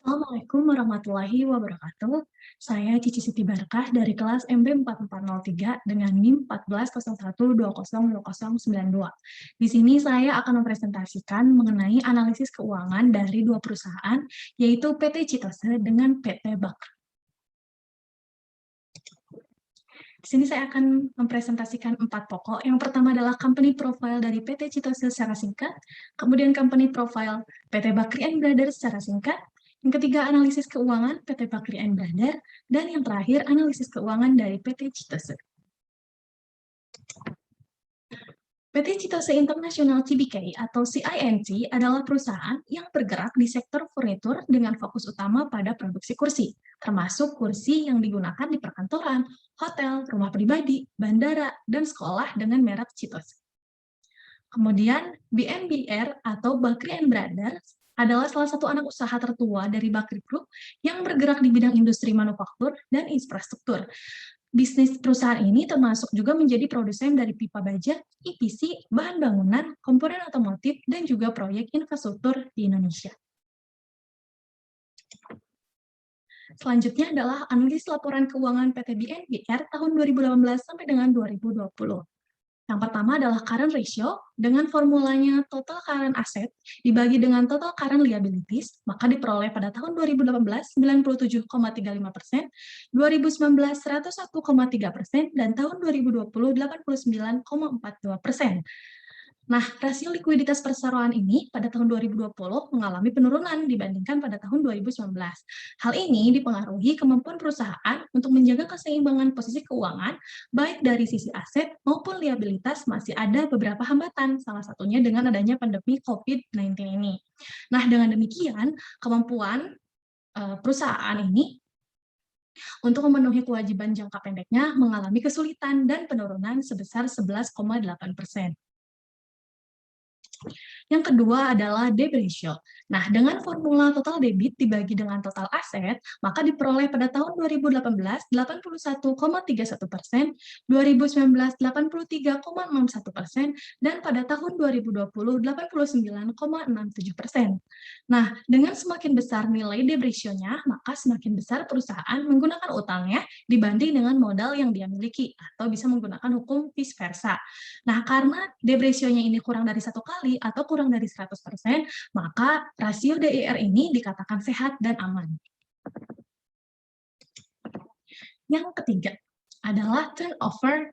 Assalamualaikum warahmatullahi wabarakatuh. Saya Cici Siti Barkah dari kelas MB 4403 dengan NIM 1401202092. Di sini saya akan mempresentasikan mengenai analisis keuangan dari dua perusahaan, yaitu PT Citose dengan PT Bakri. Di sini saya akan mempresentasikan 4 pokok. Yang pertama adalah company profile dari PT Citose secara singkat, kemudian company profile PT Bakri and Brothers secara singkat, yang ketiga analisis keuangan PT Bakri and Brothers, dan yang terakhir analisis keuangan dari PT Citose. PT Citose International Tbk atau CINT adalah perusahaan yang bergerak di sektor furnitur dengan fokus utama pada produksi kursi, termasuk kursi yang digunakan di perkantoran, hotel, rumah pribadi, bandara, dan sekolah dengan merek Citose. Kemudian BNBR atau Bakri and Brothers adalah salah satu anak usaha tertua dari Bakri Group yang bergerak di bidang industri manufaktur dan infrastruktur. Bisnis perusahaan ini termasuk juga menjadi produsen dari pipa baja, EPC, bahan bangunan, komponen otomotif, dan juga proyek infrastruktur di Indonesia. Selanjutnya adalah analisis laporan keuangan PT BNBR tahun 2018 sampai dengan 2020. Yang pertama adalah current ratio, dengan formulanya total current asset dibagi dengan total current liabilities, maka diperoleh pada tahun 2018 97,35%, 2019 101,3%, dan tahun 2020 89,42%. Nah, rasio likuiditas perseroan ini pada tahun 2020 mengalami penurunan dibandingkan pada tahun 2019. Hal ini dipengaruhi kemampuan perusahaan untuk menjaga keseimbangan posisi keuangan, baik dari sisi aset maupun liabilitas masih ada beberapa hambatan, salah satunya dengan adanya pandemi COVID-19 ini. Nah, dengan demikian, kemampuan perusahaan ini untuk memenuhi kewajiban jangka pendeknya mengalami kesulitan dan penurunan sebesar 11,8%. Yang kedua adalah debt ratio. Nah, dengan formula total debit dibagi dengan total aset, maka diperoleh pada tahun 2018 81,31%, 2019 83,61%, dan pada tahun 2020 89,67%. Nah, dengan semakin besar nilai debt ratio-nya, maka semakin besar perusahaan menggunakan utangnya dibanding dengan modal yang dia miliki, atau bisa menggunakan hukum vice versa. Nah, karena debt ratio-nya ini kurang dari 1 kali atau kurang dari 100%, maka rasio DIR ini dikatakan sehat dan aman. Yang ketiga adalah turnover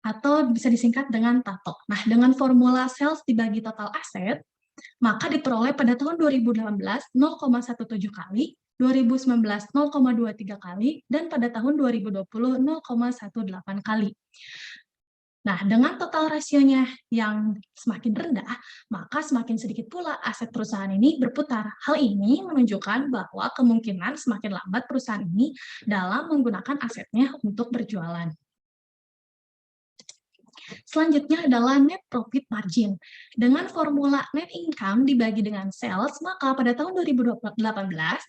atau bisa disingkat dengan TATO. Nah, dengan formula sales dibagi total aset, maka diperoleh pada tahun 2018 0,17 kali, 2019 0,23 kali, dan pada tahun 2020 0,18 kali. Nah, dengan total rasionya yang semakin rendah, maka semakin sedikit pula aset perusahaan ini berputar. Hal ini menunjukkan bahwa kemungkinan semakin lambat perusahaan ini dalam menggunakan asetnya untuk berjualan. Selanjutnya adalah net profit margin. Dengan formula net income dibagi dengan sales, maka pada tahun 2018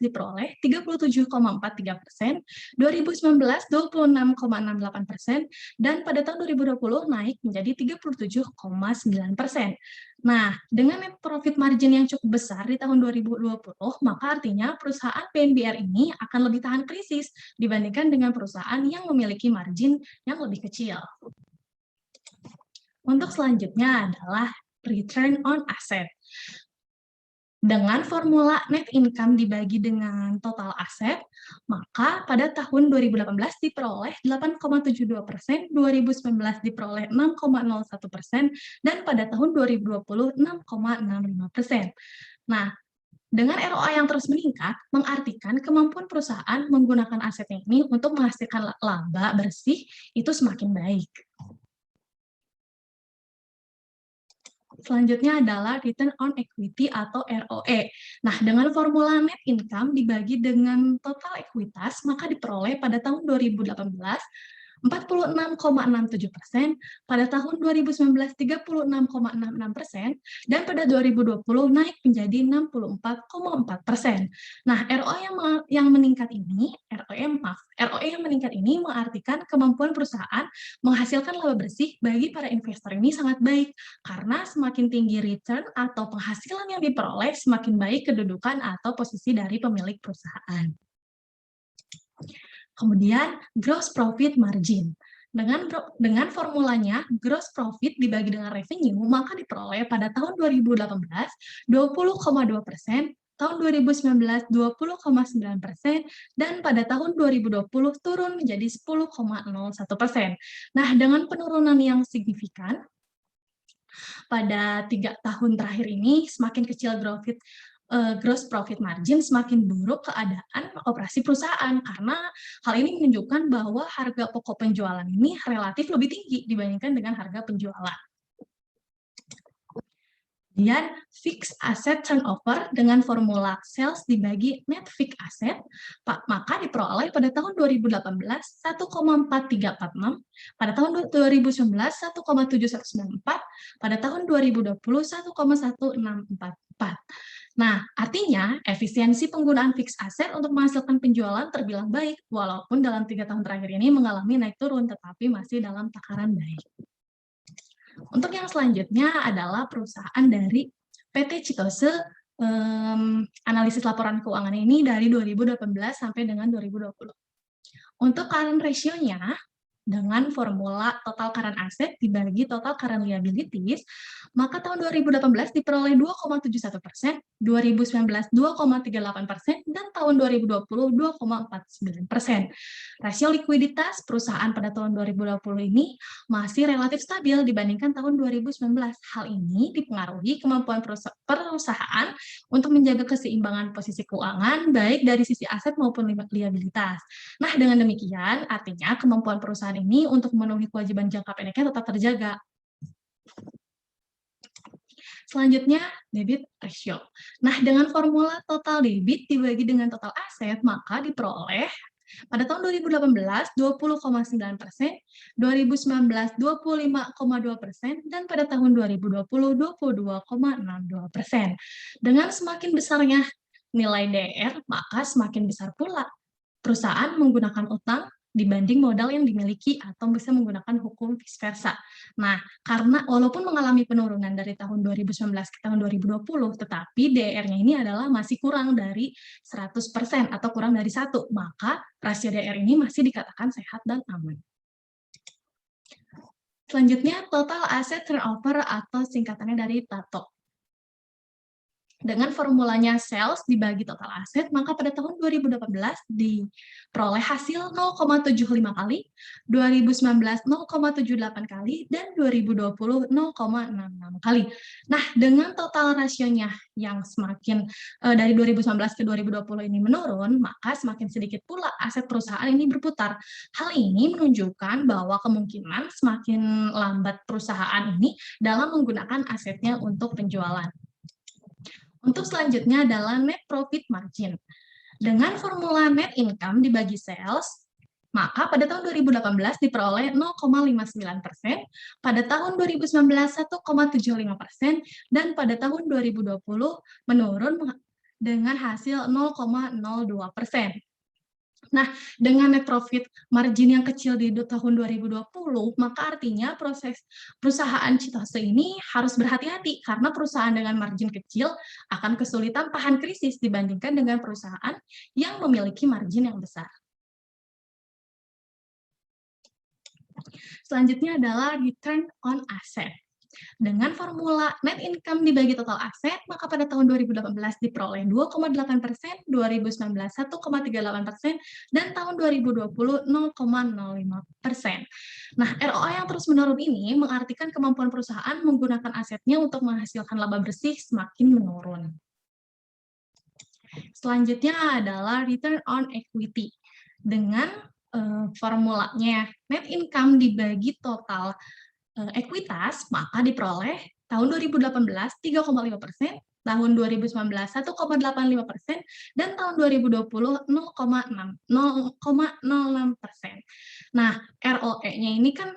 diperoleh 37,43%, 2019 26,68%, dan pada tahun 2020 naik menjadi 37,9%. Nah, dengan net profit margin yang cukup besar di tahun 2020, maka artinya perusahaan PNBR ini akan lebih tahan krisis dibandingkan dengan perusahaan yang memiliki margin yang lebih kecil. Untuk selanjutnya adalah return on asset. Dengan formula net income dibagi dengan total aset, maka pada tahun 2018 diperoleh 8,72%, 2019 diperoleh 6,01%, dan pada tahun 2020 6,65%. Nah, dengan ROA yang terus meningkat, mengartikan kemampuan perusahaan menggunakan asetnya ini untuk menghasilkan laba bersih itu semakin baik. Selanjutnya adalah return on equity atau ROE. Nah, dengan formula net income dibagi dengan total ekuitas, maka diperoleh pada tahun 2018 46,67%, pada tahun 2019 36,66%, dan pada 2020 naik menjadi 64,4%. Nah, ROE yang meningkat ini mengartikan kemampuan perusahaan menghasilkan laba bersih bagi para investor ini sangat baik, karena semakin tinggi return atau penghasilan yang diperoleh, semakin baik kedudukan atau posisi dari pemilik perusahaan. Kemudian, gross profit margin. Dengan formulanya, gross profit dibagi dengan revenue, maka diperoleh pada tahun 2018 20,2%, tahun 2019 20,9%, dan pada tahun 2020 turun menjadi 10,01%. Nah, dengan penurunan yang signifikan, pada 3 tahun terakhir ini, semakin kecil gross profit margin, semakin buruk keadaan operasi perusahaan, karena hal ini menunjukkan bahwa harga pokok penjualan ini relatif lebih tinggi dibandingkan dengan harga penjualan. Kemudian, fixed asset turnover dengan formula sales dibagi net fixed asset, maka diperoleh pada tahun 2018 1,4346, pada tahun 2019 1,7194, pada tahun 2020 1,1644. Nah, artinya efisiensi penggunaan fixed asset untuk menghasilkan penjualan terbilang baik, walaupun dalam 3 tahun terakhir ini mengalami naik turun, tetapi masih dalam takaran baik. Untuk yang selanjutnya adalah perusahaan dari PT Citose, analisis laporan keuangan ini dari 2018 sampai dengan 2020. Untuk current ratio-nya, dengan formula total current asset dibagi total current liabilities, maka tahun 2018 diperoleh 2,71%, 2019 2,38%, dan tahun 2020 2,49%. Rasio likuiditas perusahaan pada tahun 2020 ini masih relatif stabil dibandingkan tahun 2019. Hal ini dipengaruhi kemampuan perusahaan untuk menjaga keseimbangan posisi keuangan, baik dari sisi aset maupun liabilitas. Nah, dengan demikian, artinya kemampuan perusahaan ini untuk memenuhi kewajiban jangka pendeknya tetap terjaga. Selanjutnya, debit ratio. Nah, dengan formula total debit dibagi dengan total aset, maka diperoleh pada tahun 2018 20,9%, 2019 25,2%, dan pada tahun 2020 22,62%. Dengan semakin besarnya nilai DR, maka semakin besar pula perusahaan menggunakan utang dibanding modal yang dimiliki, atau bisa menggunakan hukum vice versa. Nah, karena walaupun mengalami penurunan dari tahun 2019 ke tahun 2020, tetapi DR-nya ini adalah masih kurang dari 100% atau kurang dari 1, maka rasio DR ini masih dikatakan sehat dan aman. Selanjutnya, total asset turnover atau singkatannya dari TATO. Dengan formulanya sales dibagi total aset, maka pada tahun 2018 diperoleh hasil 0,75 kali, 2019 0,78 kali, dan 2020 0,66 kali. Nah, dengan total rasionya yang semakin dari 2019 ke 2020 ini menurun, maka semakin sedikit pula aset perusahaan ini berputar. Hal ini menunjukkan bahwa kemungkinan semakin lambat perusahaan ini dalam menggunakan asetnya untuk penjualan. Untuk selanjutnya adalah net profit margin. Dengan formula net income dibagi sales, maka pada tahun 2018 diperoleh 0,59%, pada tahun 2019 1,75%, dan pada tahun 2020 menurun dengan hasil 0,02%. Nah, dengan net profit margin yang kecil di tahun 2020, maka artinya perusahaan Citose ini harus berhati-hati, karena perusahaan dengan margin kecil akan kesulitan tahan krisis dibandingkan dengan perusahaan yang memiliki margin yang besar. Selanjutnya adalah return on asset. Dengan formula net income dibagi total aset, maka pada tahun 2018 diperoleh 2,8%, 2019 1,38%, dan tahun 2020 0,05%. Nah, ROA yang terus menurun ini mengartikan kemampuan perusahaan menggunakan asetnya untuk menghasilkan laba bersih semakin menurun. Selanjutnya adalah return on equity. Dengan formulanya net income dibagi total ekuitas, maka diperoleh tahun 2018 3,5%, tahun 2019 1,85%, dan tahun 2020 0,06%. Nah, ROE-nya ini kan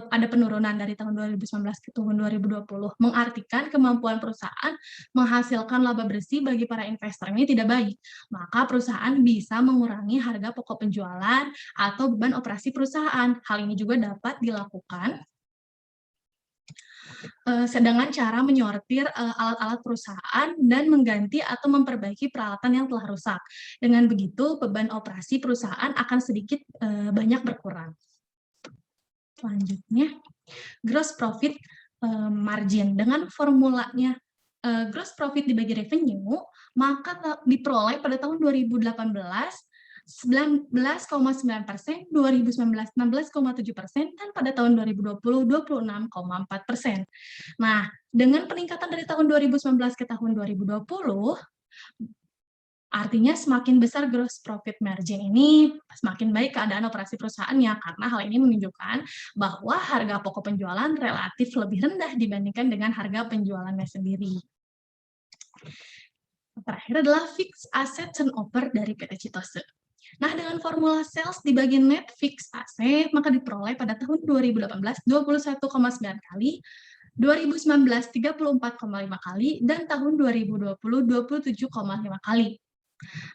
ada penurunan dari tahun 2019 ke tahun 2020, mengartikan kemampuan perusahaan menghasilkan laba bersih bagi para investor ini tidak baik. Maka perusahaan bisa mengurangi harga pokok penjualan atau beban operasi perusahaan. Hal ini juga dapat dilakukan dengan cara menyortir alat-alat perusahaan dan mengganti atau memperbaiki peralatan yang telah rusak. Dengan begitu, beban operasi perusahaan akan sedikit banyak berkurang. Selanjutnya, gross profit margin. Dengan formulanya gross profit dibagi revenue, maka diperoleh pada tahun 2018 19,9%, 2019 16,7%, dan pada tahun 2020 26,4%. Nah, dengan peningkatan dari tahun 2019 ke tahun 2020, artinya semakin besar gross profit margin ini, semakin baik keadaan operasi perusahaannya, karena hal ini menunjukkan bahwa harga pokok penjualan relatif lebih rendah dibandingkan dengan harga penjualannya sendiri. Terakhir adalah fixed asset turnover dari PT Citose. Nah, dengan formula sales dibagi net fixed asset, maka diperoleh pada tahun 2018 21,9 kali, 2019 34,5 kali, dan tahun 2020 27,5 kali.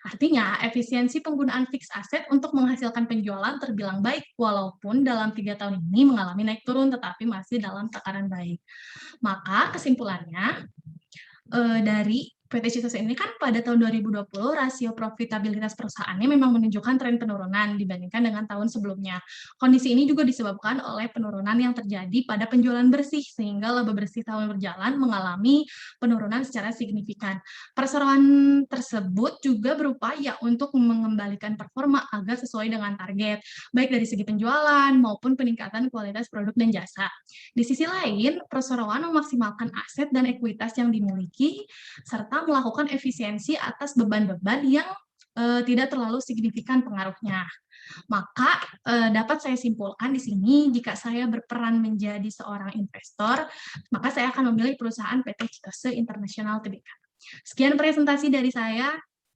Artinya, efisiensi penggunaan fixed asset untuk menghasilkan penjualan terbilang baik, walaupun dalam 3 tahun ini mengalami naik turun, tetapi masih dalam takaran baik. Maka kesimpulannya, dari PT Citose ini kan pada tahun 2020 rasio profitabilitas perusahaannya memang menunjukkan tren penurunan dibandingkan dengan tahun sebelumnya. Kondisi ini juga disebabkan oleh penurunan yang terjadi pada penjualan bersih, sehingga laba bersih tahun berjalan mengalami penurunan secara signifikan. Perseroan tersebut juga berupaya untuk mengembalikan performa agar sesuai dengan target, baik dari segi penjualan maupun peningkatan kualitas produk dan jasa. Di sisi lain, perseroan memaksimalkan aset dan ekuitas yang dimiliki, serta melakukan efisiensi atas beban-beban yang tidak terlalu signifikan pengaruhnya. Maka dapat saya simpulkan di sini, jika saya berperan menjadi seorang investor, maka saya akan memilih perusahaan PT Citose International Tbk. Sekian presentasi dari saya.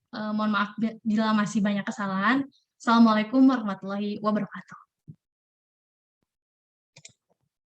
Mohon maaf bila masih banyak kesalahan. Assalamualaikum warahmatullahi wabarakatuh.